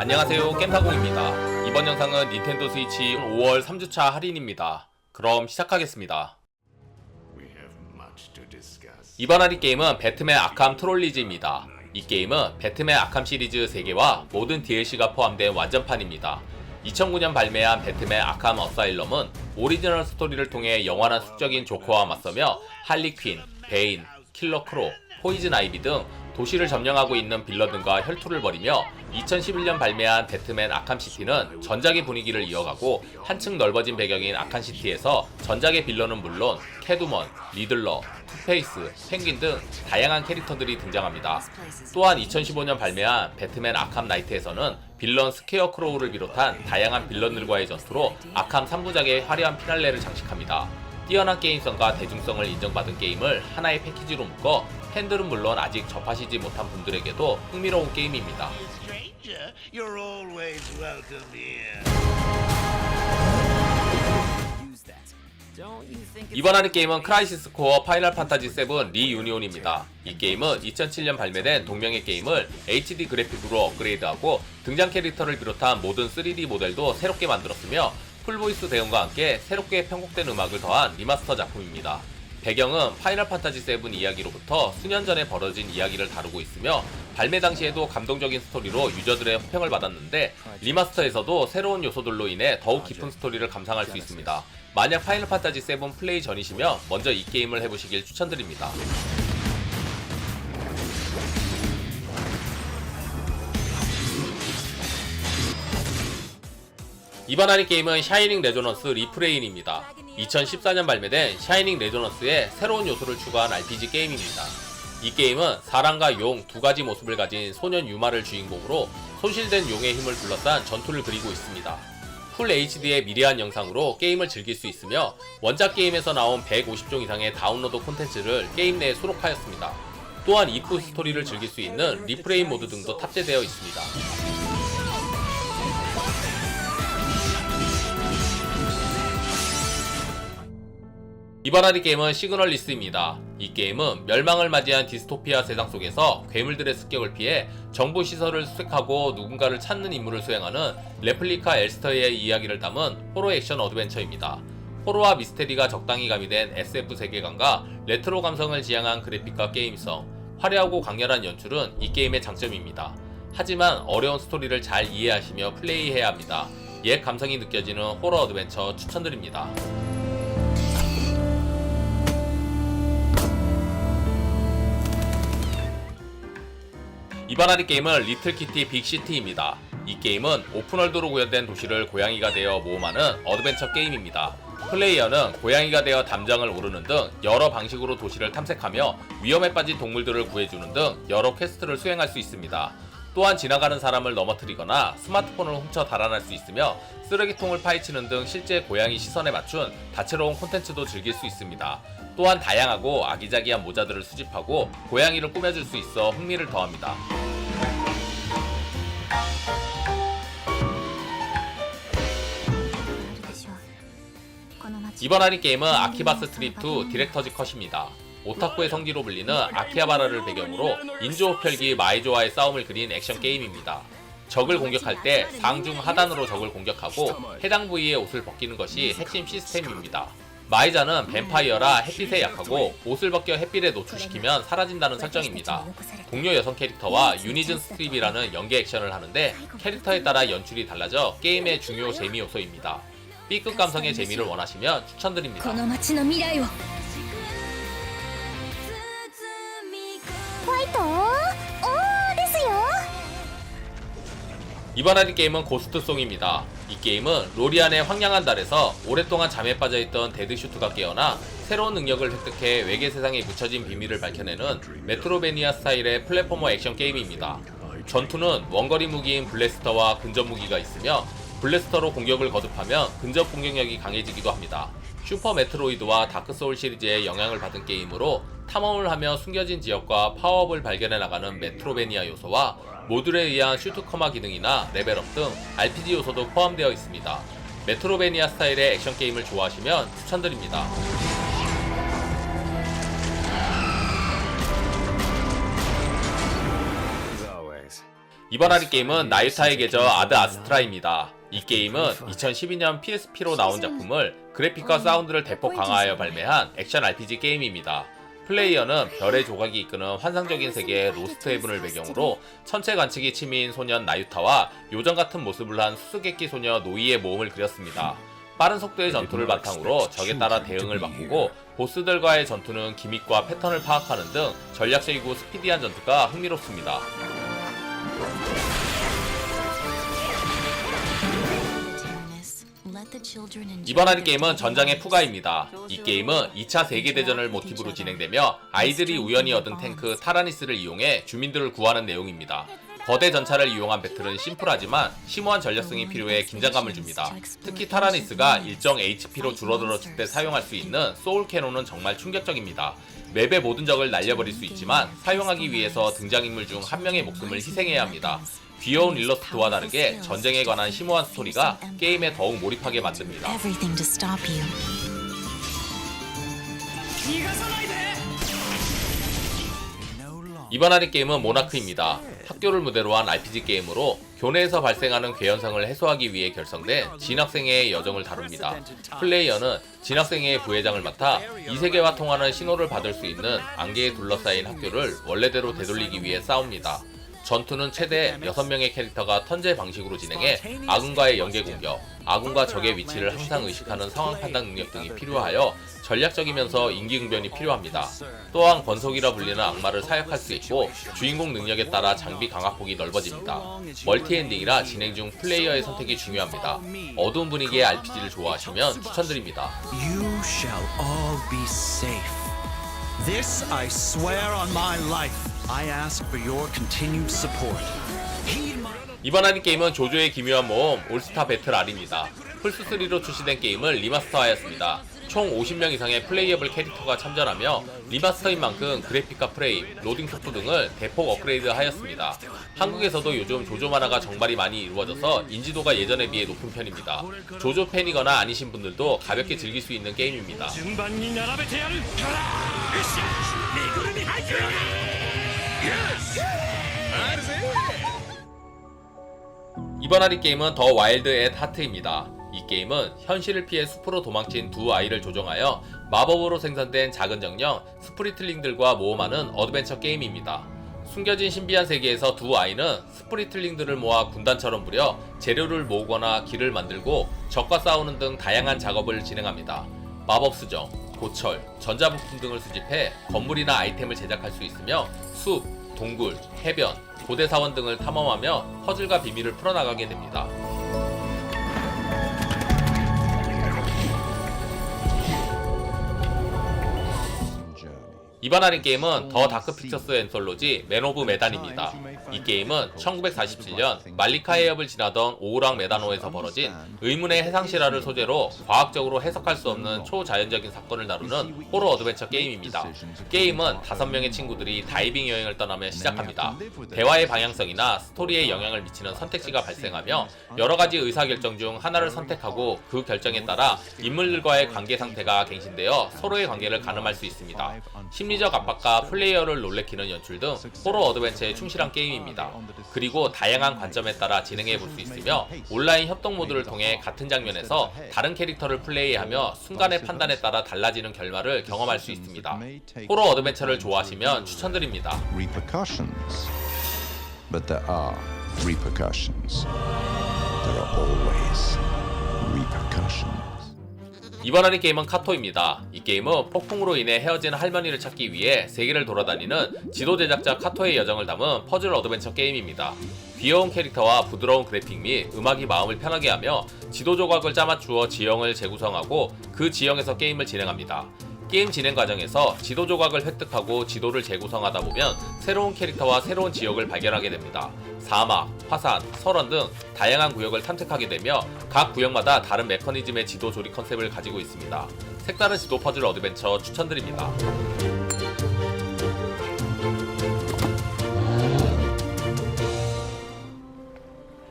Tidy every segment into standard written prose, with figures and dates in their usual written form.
안녕하세요, 겜사공입니다. 이번 영상은 닌텐도 스위치 5월 3주차 할인입니다. 그럼 시작하겠습니다. 이번 할인 게임은 배트맨 아캄 트롤리즈입니다. 이 게임은 배트맨 아캄 시리즈 3개와 모든 DLC가 포함된 완전판입니다. 2009년 발매한 배트맨 아캄 어사일럼은 오리지널 스토리를 통해 영원한 숙적인 조커와 맞서며 할리퀸, 베인, 킬러 크로, 포이즌 아이비 등 도시를 점령하고 있는 빌런들과 혈투를 벌이며 2011년 발매한 배트맨 아캄시티는 전작의 분위기를 이어가고 한층 넓어진 배경인 아캄시티에서 전작의 빌런은 물론 캐두먼, 리들러, 투페이스, 펭귄 등 다양한 캐릭터들이 등장합니다. 또한 2015년 발매한 배트맨 아캄 나이트에서는 빌런 스퀘어 크로우를 비롯한 다양한 빌런들과의 전투로 아캄 3부작의 화려한 피날레를 장식합니다. 뛰어난 게임성과 대중성을 인정받은 게임을 하나의 패키지로 묶어 팬들은 물론 아직 접하시지 못한 분들에게도 흥미로운 게임입니다. 이번 할인 게임은 크라이시스 코어 파이널 판타지 7 리유니온입니다. 이 게임은 2007년 발매된 동명의 게임을 HD 그래픽으로 업그레이드하고 등장 캐릭터를 비롯한 모든 3D 모델도 새롭게 만들었으며 풀보이스 대응과 함께 새롭게 편곡된 음악을 더한 리마스터 작품입니다. 배경은 파이널 판타지 7 이야기로부터 수년 전에 벌어진 이야기를 다루고 있으며 발매 당시에도 감동적인 스토리로 유저들의 호평을 받았는데 리마스터에서도 새로운 요소들로 인해 더욱 깊은 스토리를 감상할 수 있습니다. 만약 파이널 판타지 7 플레이 전이시면 먼저 이 게임을 해보시길 추천드립니다. 이번 할인 게임은 샤이닝 레조넌스 리프레인입니다. 2014년 발매된 샤이닝 레조넌스에 새로운 요소를 추가한 RPG 게임입니다. 이 게임은 사람과 용 두 가지 모습을 가진 소년 유마를 주인공으로 손실된 용의 힘을 둘러싼 전투를 그리고 있습니다. 풀 HD의 미래한 영상으로 게임을 즐길 수 있으며 원작 게임에서 나온 150종 이상의 다운로드 콘텐츠를 게임 내에 수록하였습니다. 또한 이프 스토리를 즐길 수 있는 리프레인 모드 등도 탑재되어 있습니다. 이번 할인 게임은 시그널리스입니다. 이 게임은 멸망을 맞이한 디스토피아 세상 속에서 괴물들의 습격을 피해 정부 시설을 수색하고 누군가를 찾는 임무를 수행하는 레플리카 엘스터의 이야기를 담은 호러 액션 어드벤처입니다. 호러와 미스테리가 적당히 가미된 SF 세계관과 레트로 감성을 지향한 그래픽과 게임성, 화려하고 강렬한 연출은 이 게임의 장점입니다. 하지만 어려운 스토리를 잘 이해하시며 플레이해야 합니다. 옛 감성이 느껴지는 호러 어드벤처 추천드립니다. 이번 할인 게임은 리틀키티 빅시티입니다. 이 게임은 오픈월드로 구현된 도시를 고양이가 되어 모험하는 어드벤처 게임입니다. 플레이어는 고양이가 되어 담장을 오르는 등 여러 방식으로 도시를 탐색하며 위험에 빠진 동물들을 구해주는 등 여러 퀘스트를 수행할 수 있습니다. 또한 지나가는 사람을 넘어뜨리거나 스마트폰을 훔쳐 달아날 수 있으며 쓰레기통을 파헤치는 등 실제 고양이 시선에 맞춘 다채로운 콘텐츠도 즐길 수 있습니다. 또한 다양하고 아기자기한 모자들을 수집하고 고양이를 꾸며줄 수 있어 흥미를 더합니다. 이번 할인 게임은 아키바스 트립 2 디렉터즈 컷입니다. 오타쿠의 성지로 불리는 아키하바라를 배경으로 인조 흡혈귀 마이조와의 싸움을 그린 액션 게임입니다. 적을 공격할 때 상중 하단으로 적을 공격하고 해당 부위의 옷을 벗기는 것이 핵심 시스템입니다. 마이자는 뱀파이어라 햇빛에 약하고 옷을 벗겨 햇빛에 노출시키면 사라진다는 설정입니다. 동료 여성 캐릭터와 유니즌 스트립이라는 연계 액션을 하는데 캐릭터에 따라 연출이 달라져 게임의 중요 재미 요소입니다. B급 감성의 재미를 원하시면 추천드립니다. 이번 할인 게임은 고스트송입니다. 이 게임은 로리안의 황량한 달에서 오랫동안 잠에 빠져있던 데드슈트가 깨어나 새로운 능력을 획득해 외계 세상에 묻혀진 비밀을 밝혀내는 메트로베니아 스타일의 플랫포머 액션 게임입니다. 전투는 원거리 무기인 블래스터와 근접 무기가 있으며 블래스터로 공격을 거듭하면 근접 공격력이 강해지기도 합니다. 슈퍼 메트로이드와 다크소울 시리즈의 영향을 받은 게임으로 탐험을 하며 숨겨진 지역과 파워업을 발견해 나가는 메트로베니아 요소와 모듈에 의한 슈트커마 기능이나 레벨업 등 RPG 요소도 포함되어 있습니다. 메트로베니아 스타일의 액션 게임을 좋아하시면 추천드립니다. 이번 할인 게임은 나유타의 계절 아드 아스트라입니다. 이 게임은 2012년 PSP로 나온 작품을 그래픽과 사운드를 대폭 강화하여 발매한 액션 RPG 게임입니다. 플레이어는 별의 조각이 이끄는 환상적인 세계의 로스트 헤븐을 배경으로 천체 관측이 취미인 소년 나유타와 요정 같은 모습을 한 수수께끼 소녀 노이의 모험을 그렸습니다. 빠른 속도의 전투를 바탕으로 적에 따라 대응을 바꾸고 보스들과의 전투는 기믹과 패턴을 파악하는 등 전략적이고 스피디한 전투가 흥미롭습니다. 이번 할인 게임은 전장의 푸가입니다. 이 게임은 2차 세계대전을 모티브로 진행되며 아이들이 우연히 얻은 탱크 타라니스를 이용해 주민들을 구하는 내용입니다. 거대 전차를 이용한 배틀은 심플하지만 심오한 전략성이 필요해 긴장감을 줍니다. 특히 타라니스가 일정 HP로 줄어들었을 때 사용할 수 있는 소울 캐논은 정말 충격적입니다. 맵의 모든 적을 날려버릴 수 있지만 사용하기 위해서 등장인물 중 한 명의 목숨을 희생해야 합니다. 귀여운 일러스트와 다르게 전쟁에 관한 심오한 스토리가 게임에 더욱 몰입하게 만듭니다. 이번 할인 게임은 모나크입니다. 학교를 무대로 한 RPG 게임으로 교내에서 발생하는 괴현상을 해소하기 위해 결성된 진학생의 여정을 다룹니다. 플레이어는 진학생의 부회장을 맡아 이 세계와 통하는 신호를 받을 수 있는 안개에 둘러싸인 학교를 원래대로 되돌리기 위해 싸웁니다. 전투는 최대 6명의 캐릭터가 턴제 방식으로 진행해 아군과의 연계 공격, 아군과 적의 위치를 항상 의식하는 상황 판단 능력 등이 필요하여 전략적이면서 임기응변이 필요합니다. 또한 권속이라 불리는 악마를 사역할 수 있고 주인공 능력에 따라 장비 강화폭이 넓어집니다. 멀티엔딩이라 진행 중 플레이어의 선택이 중요합니다. 어두운 분위기의 RPG를 좋아하시면 추천드립니다. You shall all be safe. This I swear on my life. I ask for your continued support. 이번 할인 게임은 조조의 기묘한 모험 올스타 배틀 R입니다. 플스3로 출시된 게임을 리마스터하였습니다. 총 50명 이상의 플레이어블 캐릭터가 참전하며 리마스터인 만큼 그래픽과 프레임, 로딩 속도 등을 대폭 업그레이드 하였습니다. 한국에서도 요즘 조조 만화가 정발이 많이 이루어져서 인지도가 예전에 비해 높은 편입니다. 조조 팬이거나 아니신 분들도 가볍게 즐길 수 있는 게임입니다. 이번 할인 게임은 더 와일드 앳 하트입니다. 이 게임은 현실을 피해 숲으로 도망친 두 아이를 조종하여 마법으로 생성된 작은 정령 스프리틀링들과 모험하는 어드벤처 게임입니다. 숨겨진 신비한 세계에서 두 아이는 스프리틀링들을 모아 군단처럼 부려 재료를 모으거나 길을 만들고 적과 싸우는 등 다양한 작업을 진행합니다. 마법 수정, 고철, 전자부품 등을 수집해 건물이나 아이템을 제작할 수 있으며 숲, 동굴, 해변, 고대 사원 등을 탐험하며 퍼즐과 비밀을 풀어나가게 됩니다. 이번 할인 게임은 더 다크 픽처스 앤솔로지 맨 오브 메단입니다. 이 게임은 1947년 말리카 해협을 지나던 오우랑 메다노에서 벌어진 의문의 해상실화를 소재로 과학적으로 해석할 수 없는 초자연적인 사건을 다루는 호러 어드벤처 게임입니다. 게임은 5명의 친구들이 다이빙 여행을 떠나며 시작합니다. 대화의 방향성이나 스토리에 영향을 미치는 선택지가 발생하며 여러가지 의사결정 중 하나를 선택하고 그 결정에 따라 인물들과의 관계 상태가 갱신되어 서로의 관계를 가늠할 수 있습니다. 심리적 압박과 플레이어를 놀래키는 연출 등 호러 어드벤처에 충실한 게임입니다. 그리고 다양한 관점에 따라 진행해 볼 수 있으며 온라인 협동 모드를 통해 같은 장면에서 다른 캐릭터를 플레이하며 순간의 판단에 따라 달라지는 결말을 경험할 수 있습니다. 호러 어드벤처를 좋아하시면 추천드립니다. Repercussions. But there are repercussions. There are always repercussions. 이번 할인 게임은 카토입니다. 이 게임은 폭풍으로 인해 헤어진 할머니를 찾기 위해 세계를 돌아다니는 지도 제작자 카토의 여정을 담은 퍼즐 어드벤처 게임입니다. 귀여운 캐릭터와 부드러운 그래픽 및 음악이 마음을 편하게 하며 지도 조각을 짜맞추어 지형을 재구성하고 그 지형에서 게임을 진행합니다. 게임 진행 과정에서 지도 조각을 획득하고 지도를 재구성하다 보면 새로운 캐릭터와 새로운 지역을 발견하게 됩니다. 사막, 화산, 설원 등 다양한 구역을 탐색하게 되며 각 구역마다 다른 메커니즘의 지도 조립 컨셉을 가지고 있습니다. 색다른 지도 퍼즐 어드벤처 추천드립니다.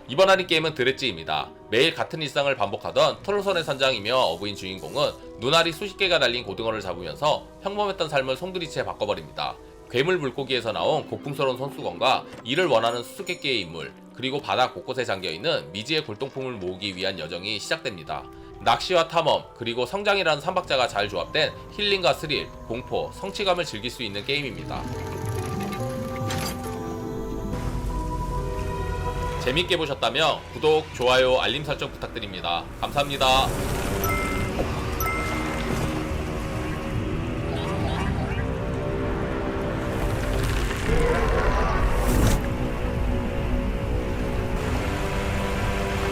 이번 할인 게임은 드레찌입니다. 매일 같은 일상을 반복하던 토르손의 선장이며 어부인 주인공은 눈알이 수십 개가 달린 고등어를 잡으면서 평범했던 삶을 송두리째 바꿔버립니다. 괴물 물고기에서 나온 고풍스러운 손수건과 이를 원하는 수수께끼의 인물, 그리고 바다 곳곳에 잠겨있는 미지의 골동품을 모으기 위한 여정이 시작됩니다. 낚시와 탐험, 그리고 성장이라는 3박자가 잘 조합된 힐링과 스릴, 공포, 성취감을 즐길 수 있는 게임입니다. 재밌게 보셨다면 구독, 좋아요, 알림 설정 부탁드립니다. 감사합니다.